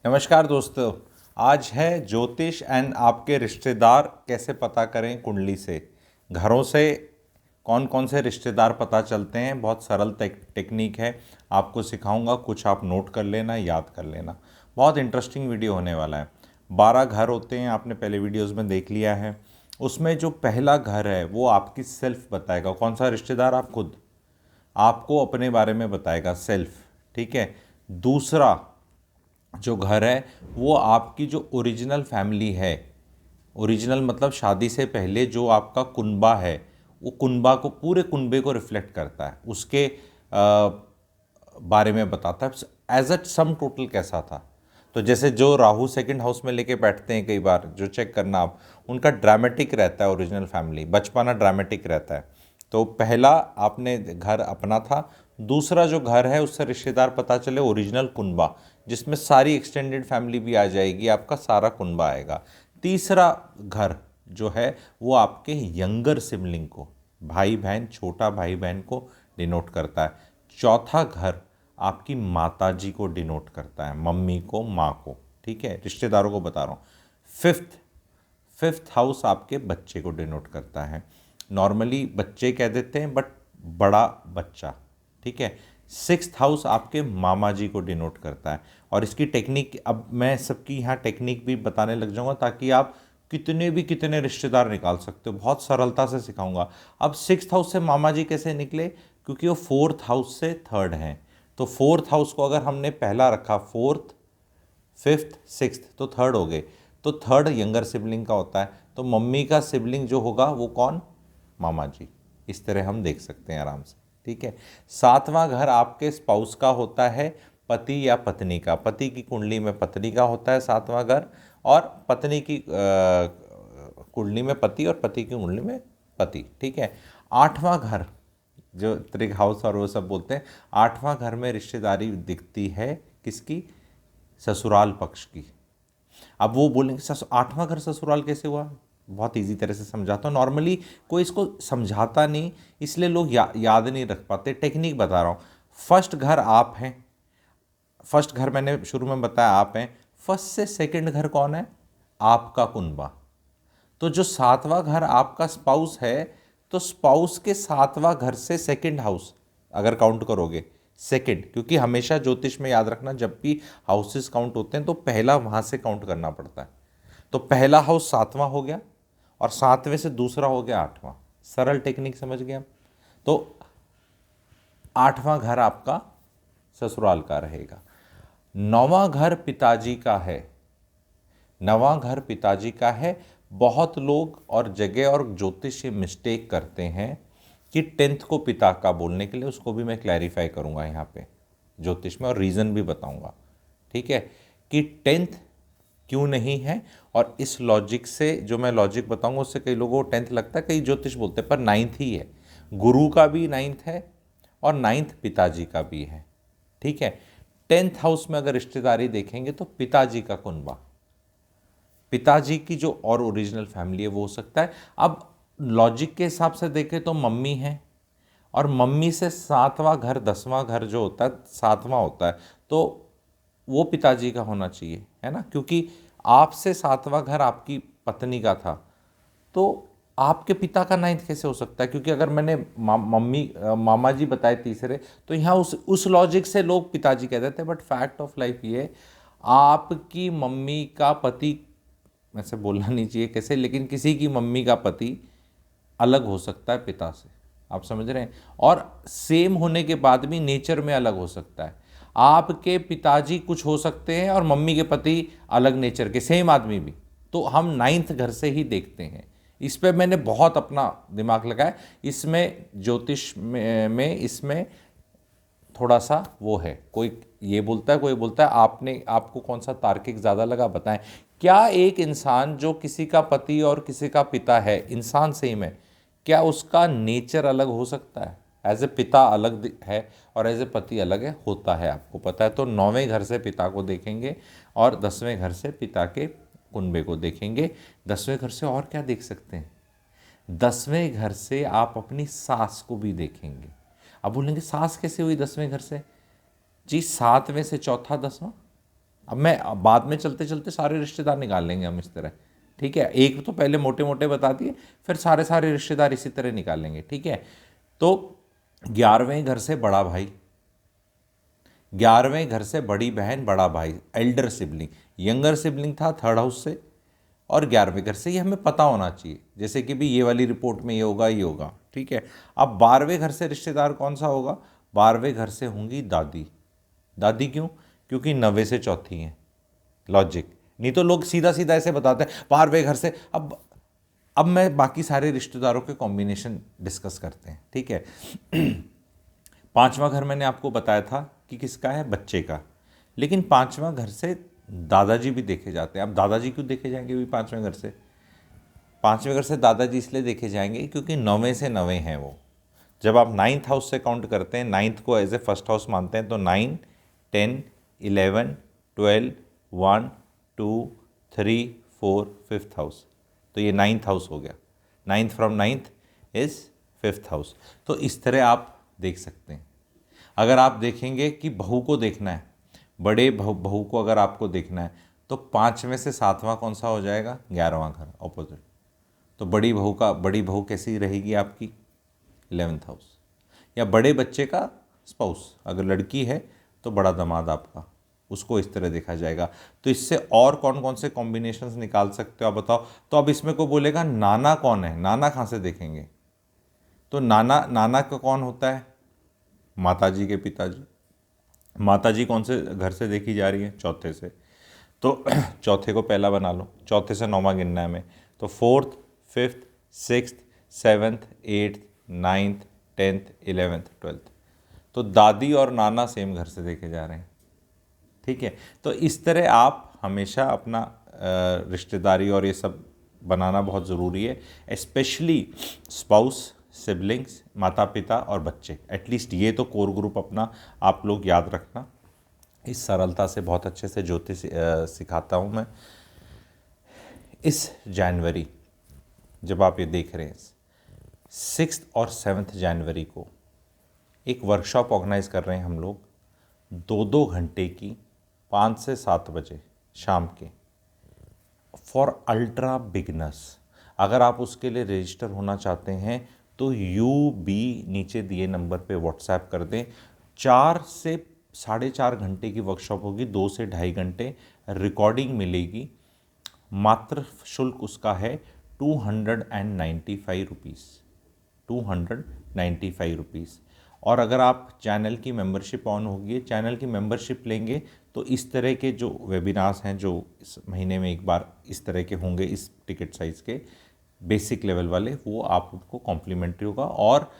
नमस्कार दोस्तों। आज है ज्योतिष एंड आपके रिश्तेदार कैसे पता करें कुंडली से। घरों से कौन कौन से रिश्तेदार पता चलते हैं, बहुत सरल टेक्निक है। आपको सिखाऊंगा, कुछ आप नोट कर लेना, याद कर लेना। बहुत इंटरेस्टिंग वीडियो होने वाला है। 12 घर होते हैं, आपने पहले वीडियोस में देख लिया है। उसमें जो पहला घर है वो आपकी सेल्फ बताएगा। कौन सा रिश्तेदार? आप खुद आपको अपने बारे में बताएगा, सेल्फ। ठीक है। दूसरा जो घर है वो आपकी जो ओरिजिनल फैमिली है, ओरिजिनल मतलब शादी से पहले जो आपका कुनबा है, वो कुनबा को, पूरे कुनबे को रिफ्लेक्ट करता है। उसके बारे में बताता है एज अ सम टोटल कैसा था। तो जैसे जो राहु सेकंड हाउस में लेके बैठते हैं, कई बार जो चेक करना आप, उनका ड्रामेटिक रहता है ओरिजिनल फैमिली, बचपना ड्रामेटिक रहता है। तो पहला आपने घर अपना था। दूसरा जो घर है उससे रिश्तेदार पता चले ओरिजिनल कुनबा, जिसमें सारी एक्सटेंडेड फैमिली भी आ जाएगी, आपका सारा कुनबा आएगा। तीसरा घर जो है वो आपके यंगर सिबलिंग को, भाई बहन, छोटा भाई बहन को डिनोट करता है। चौथा घर आपकी माता जी को डिनोट करता है, मम्मी को, माँ को। ठीक है, रिश्तेदारों को बता रहा हूँ। फिफ्थ फिफ्थ हाउस आपके बच्चे को डिनोट करता है। नॉर्मली बच्चे कह देते हैं, बट बड़ा बच्चा। ठीक है। सिक्स्थ हाउस आपके मामा जी को डिनोट करता है। और इसकी टेक्निक अब मैं सबकी यहाँ टेक्निक भी बताने लग जाऊंगा, ताकि आप कितने रिश्तेदार निकाल सकते हो, बहुत सरलता से सिखाऊंगा। अब सिक्स्थ हाउस से मामा जी कैसे निकले? क्योंकि वो फोर्थ हाउस से थर्ड हैं। तो फोर्थ हाउस को अगर हमने पहला रखा, फोर्थ, फिफ्थ, सिक्स्थ, तो थर्ड हो गए। तो थर्ड यंगर सिबलिंग का होता है। तो मम्मी का सिबलिंग जो होगा वो कौन? मामा जी। इस तरह हम देख सकते हैं आराम से। ठीक है। सातवां घर आपके स्पाउस का होता है, पति या पत्नी का। पति की कुंडली में पत्नी का होता है सातवां घर, और पत्नी की कुंडली में पति, और पति की कुंडली में पति। ठीक है। आठवां घर जो त्रिक हाउस और वो सब बोलते हैं, आठवां घर में रिश्तेदारी दिखती है किसकी? ससुराल पक्ष की। अब वो बोलेंगे आठवां घर ससुराल कैसे हुआ? बहुत इजी तरह से समझाता हूँ। नॉर्मली कोई इसको समझाता नहीं, इसलिए लोग याद नहीं रख पाते। टेक्निक बता रहा हूँ। फर्स्ट घर आप हैं, फर्स्ट घर मैंने शुरू में बताया आप हैं। फर्स्ट से सेकंड घर कौन है? आपका कुनबा। तो जो सातवां घर आपका स्पाउस है, तो स्पाउस के सातवां घर से सेकंड हाउस अगर काउंट करोगे, सेकंड, क्योंकि हमेशा ज्योतिष में याद रखना, जब भी हाउसेस काउंट होते हैं तो पहला वहां से काउंट करना पड़ता है। तो पहला हाउस सातवां हो गया, और सातवें से दूसरा हो गया आठवां। सरल टेक्निक समझ गए हम? तो आठवां घर आपका ससुराल का रहेगा। नौवां घर पिताजी का है। नवां घर पिताजी का है। बहुत लोग और जगह और ज्योतिष ये मिस्टेक करते हैं कि टेंथ को पिता का बोलने के लिए, उसको भी मैं क्लैरिफाई करूंगा यहाँ पे ज्योतिष में, और रीज़न भी बताऊंगा। ठीक है, कि टेंथ क्यों नहीं है। और इस लॉजिक से, जो मैं लॉजिक बताऊंगा उससे कई लोगों को टेंथ लगता है, कई ज्योतिष बोलते हैं, पर नाइन्थ ही है। गुरु का भी नाइन्थ है, और नाइन्थ पिताजी का भी है। ठीक है। टेंथ हाउस में अगर रिश्तेदारी देखेंगे तो पिताजी का कुनबा, पिताजी की जो और ओरिजिनल फैमिली है वो हो सकता है। अब लॉजिक के हिसाब से देखें तो मम्मी है, और मम्मी से सातवां घर, 10वां घर जो होता है सातवां होता है, तो वो पिताजी का होना चाहिए, है ना? क्योंकि आपसे सातवां घर आपकी पत्नी का था, तो आपके पिता का नाइन्थ कैसे हो सकता है? क्योंकि अगर मैंने मामा जी बताए तीसरे, तो यहाँ उस लॉजिक से लोग पिताजी कह देते हैं। बट फैक्ट ऑफ लाइफ ये, आपकी मम्मी का पति, वैसे बोलना नहीं चाहिए कैसे, लेकिन किसी की मम्मी का पति अलग हो सकता है पिता से। आप समझ रहे हैं? और सेम होने के बाद भी नेचर में अलग हो सकता है। आपके पिताजी कुछ हो सकते हैं और मम्मी के पति अलग नेचर के, सेम आदमी भी। तो हम नाइन्थ घर से ही देखते हैं। इस पे मैंने बहुत अपना दिमाग लगाया। इसमें ज्योतिष में इसमें थोड़ा सा वो है, कोई ये बोलता है, कोई बोलता है। आपको कौन सा तार्किक ज़्यादा लगा, बताएं। क्या एक इंसान जो किसी का पति और किसी का पिता है, इंसान सेम है, क्या उसका नेचर अलग हो सकता है? एज ए पिता अलग है और एज ए पति अलग है, होता है, आपको पता है। तो 9वें घर से पिता को देखेंगे, और 10वें घर से पिता के कुनबे को देखेंगे। 10वें घर से और क्या देख सकते हैं? 10वें घर से आप अपनी सास को भी देखेंगे। अब बोलेंगे सास कैसे हुई 10वें घर से? जी, 7वें से चौथा 10वां अब मैं बाद में चलते चलते सारे रिश्तेदार निकाल लेंगे हम इस तरह, ठीक है। एक तो पहले मोटे मोटे बता दिए, फिर सारे सारे रिश्तेदार इसी तरह निकाल लेंगे, ठीक है। तो 11वें घर से बड़ा भाई, 11वें घर से बड़ी बहन बड़ा भाई, एल्डर सिबलिंग, यंगर सिबलिंग था थर्ड हाउस से, और 11वें घर से, ये हमें पता होना चाहिए। जैसे कि भी ये वाली रिपोर्ट में ये होगा, ये होगा, ठीक है। अब 12वें घर से रिश्तेदार कौन सा होगा? 12वें घर से होंगी दादी। दादी क्यों? क्योंकि 9वें से चौथी हैं, लॉजिक। नहीं तो लोग सीधा सीधा ऐसे बताते हैं 12वें घर से। अब मैं बाकी सारे रिश्तेदारों के कॉम्बिनेशन डिस्कस करते हैं, ठीक है। 5वां घर मैंने आपको बताया था कि किसका है? बच्चे का। लेकिन 5वां घर से दादाजी भी देखे जाते हैं। अब दादाजी क्यों देखे जाएंगे भी 5वें घर से? 5वें घर से दादाजी इसलिए देखे जाएंगे क्योंकि 9वें से 9वें हैं वो। जब आप 9th हाउस से काउंट करते हैं, 9th को एज ए फर्स्ट हाउस मानते हैं, तो 9, 10, 11, 12, 1, 2, 3, 4, 5th हाउस, तो ये 9th हाउस हो गया। 9th from 9th is 5th house. तो इस तरह आप देख सकते हैं। अगर आप देखेंगे कि बहू को देखना है, बड़े बहू को अगर आपको देखना है, तो 5वें से 7वां कौन सा हो जाएगा? 11वां घर, ऑपोजिट। तो बड़ी बहू कैसी रहेगी आपकी? 11th house. या बड़े बच्चे का स्पाउस, अगर लड़की है तो बड़ा दामाद आपका, उसको इस तरह देखा जाएगा। तो इससे और कौन कौन से कॉम्बिनेशंस निकाल सकते हो आप बताओ। तो अब इसमें कोई बोलेगा नाना कौन है? नाना कहाँ से देखेंगे? तो नाना का कौन होता है? माताजी के पिताजी। माताजी कौन से घर से देखी जा रही है? चौथे से। तो चौथे को पहला बना लो, चौथे से 9वां गिनना है हमें। तो 4th, 5th, 6th, 7th, 8th, 9th, 10th, 11th, 12th। तो दादी और नाना सेम घर से देखे जा रहे हैं, ठीक है। तो इस तरह आप हमेशा अपना रिश्तेदारी और ये सब बनाना बहुत ज़रूरी है, स्पेशली स्पाउस, सिबलिंग्स, माता पिता और बच्चे। एटलीस्ट ये तो कोर ग्रुप अपना आप लोग याद रखना। इस सरलता से बहुत अच्छे से ज्योतिष सिखाता हूँ मैं। इस जनवरी जब आप ये देख रहे हैं, 6 और 7 जनवरी को एक वर्कशॉप ऑर्गेनाइज कर रहे हैं हम लोग, 2-2 घंटे की, 5 से 7 बजे शाम के, फॉर अल्ट्रा बिगनर्स। अगर आप उसके लिए रजिस्टर होना चाहते हैं तो UB नीचे दिए नंबर पे व्हाट्सएप कर दें। 4 से 4.5 घंटे की वर्कशॉप होगी, 2 से 2.5 घंटे, रिकॉर्डिंग मिलेगी। मात्र शुल्क उसका है 295 रुपीज़, 295 रुपीज़। और अगर आप चैनल की मेंबरशिप ऑन होगी, चैनल की मेंबरशिप लेंगे तो इस तरह के जो वेबिनार्स हैं, जो इस महीने में एक बार इस तरह के होंगे, इस टिकट साइज़ के बेसिक लेवल वाले, वो आप उनको कॉम्प्लीमेंट्री होगा। और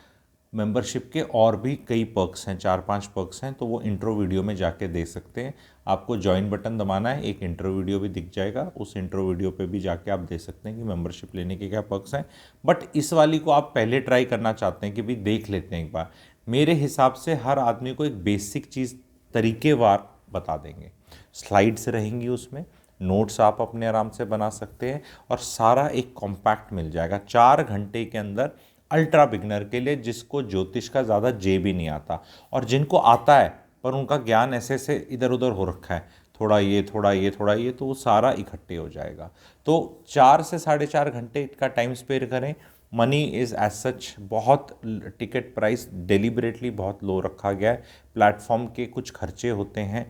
मेंबरशिप के और भी कई पर्क्स हैं, 4-5 पर्क्स हैं, तो वो इंट्रो वीडियो में जाके देख सकते हैं। आपको ज्वाइन बटन दबाना है, एक इंट्रो वीडियो भी दिख जाएगा, उस इंट्रो वीडियो पे भी जाके आप देख सकते हैं कि मेंबरशिप लेने के क्या पर्क्स हैं। बट इस वाली को आप पहले ट्राई करना चाहते हैं कि भी देख लेते हैं एक बार। मेरे हिसाब से हर आदमी को एक बेसिक चीज़ तरीकेवार बता देंगे, स्लाइड्स रहेंगी उसमें, नोट्स आप अपने आराम से बना सकते हैं, और सारा एक कॉम्पैक्ट मिल जाएगा 4 घंटे के अंदर, अल्ट्रा बिगनर के लिए, जिसको ज्योतिष का ज़्यादा जे भी नहीं आता, और जिनको आता है पर उनका ज्ञान ऐसे से इधर उधर हो रखा है, थोड़ा ये थोड़ा ये थोड़ा ये, तो वो सारा इकट्ठे हो जाएगा। तो 4 से 4.5 घंटे का टाइम स्पेयर करें। मनी इज़ एज सच बहुत, टिकट प्राइस डेलिबरेटली बहुत लो रखा गया है। प्लेटफॉर्म के कुछ खर्चे होते हैं,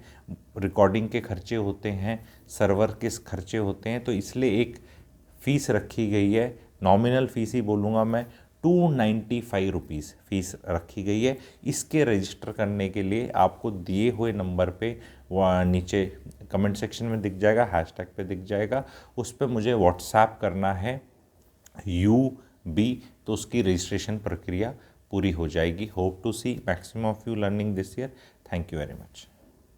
रिकॉर्डिंग के खर्चे होते हैं, सर्वर के खर्चे होते हैं, तो इसलिए एक फ़ीस रखी गई है, नॉमिनल फ़ीस ही बोलूँगा मैं, 295 रुपीज़ फ़ीस रखी गई है। इसके रजिस्टर करने के लिए आपको दिए हुए नंबर पे वहाँ नीचे कमेंट सेक्शन में दिख जाएगा, हैशटैग पे दिख जाएगा, उस पर मुझे व्हाट्सएप करना है UB, तो उसकी रजिस्ट्रेशन प्रक्रिया पूरी हो जाएगी। Hope to see maximum of you learning this year. Thank you very much.